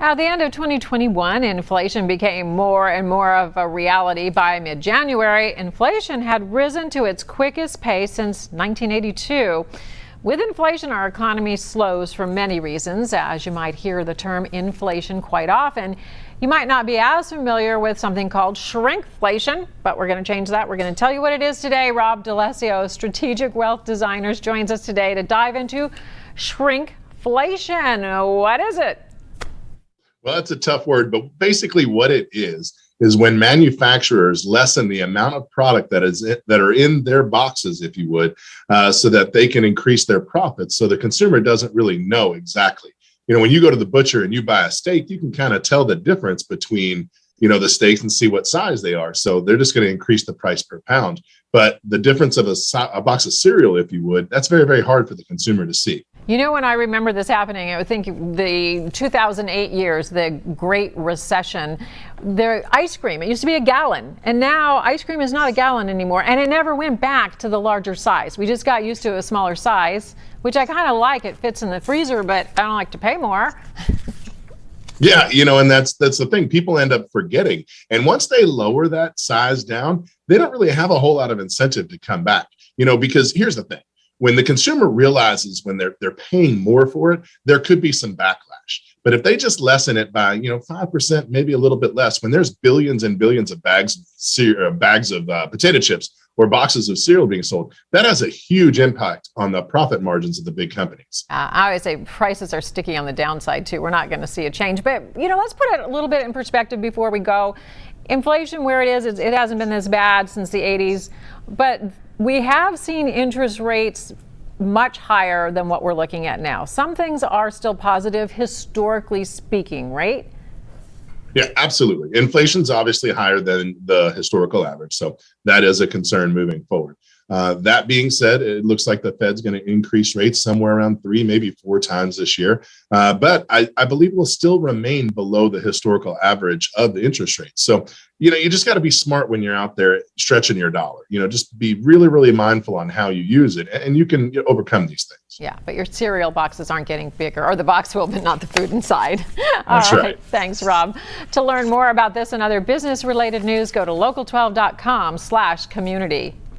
At the end of 2021, inflation became more and more of a reality. By mid-January, inflation had risen to its quickest pace since 1982. With inflation, our economy slows for many reasons. As you might hear the term inflation quite often, you might not be as familiar with something called shrinkflation, but we're going to change that. We're going to tell you what it is today. Rob Lessio, Strategic Wealth Designers, joins us today to dive into shrinkflation. What is it? Well, that's a tough word, but basically what it is when manufacturers lessen the amount of product that are in their boxes, if you would, so that they can increase their profits. So the consumer doesn't really know exactly. When you go to the butcher and you buy a steak, you can kind of tell the difference between, the steaks and see what size they are. So they're just going to increase the price per pound. But the difference of a box of cereal, if you would, that's very, very hard for the consumer to see. When I remember this happening, I would think the 2008 years, the Great Recession, the ice cream, it used to be a gallon. And now ice cream is not a gallon anymore. And it never went back to the larger size. We just got used to a smaller size, which I kind of like. It fits in the freezer, but I don't like to pay more. Yeah, and that's the thing. People end up forgetting. And once they lower that size down, they don't really have a whole lot of incentive to come back, because here's the thing. When the consumer realizes when they're paying more for it, there could be some backlash. But if they just lessen it by 5%, maybe a little bit less, when there's billions and billions of bags of potato chips or boxes of cereal being sold, that has a huge impact on the profit margins of the big companies. I always say prices are sticky on the downside too. We're not going to see a change, but let's put it a little bit in perspective before we go. Inflation, where it is, it hasn't been this bad since the 80s, but we have seen interest rates much higher than what we're looking at now. Some things are still positive, historically speaking, right? Yeah, absolutely. Inflation's obviously higher than the historical average, so that is a concern moving forward. That being said, it looks like the Fed's going to increase rates somewhere around 3, maybe 4 times this year. But I believe we'll still remain below the historical average of the interest rates. So, you just got to be smart when you're out there stretching your dollar. Just be really, really mindful on how you use it, and you can overcome these things. Yeah, but your cereal boxes aren't getting bigger, or the box will, but not the food inside. That's right. Thanks, Rob. To learn more about this and other business-related news, go to local12.com/community.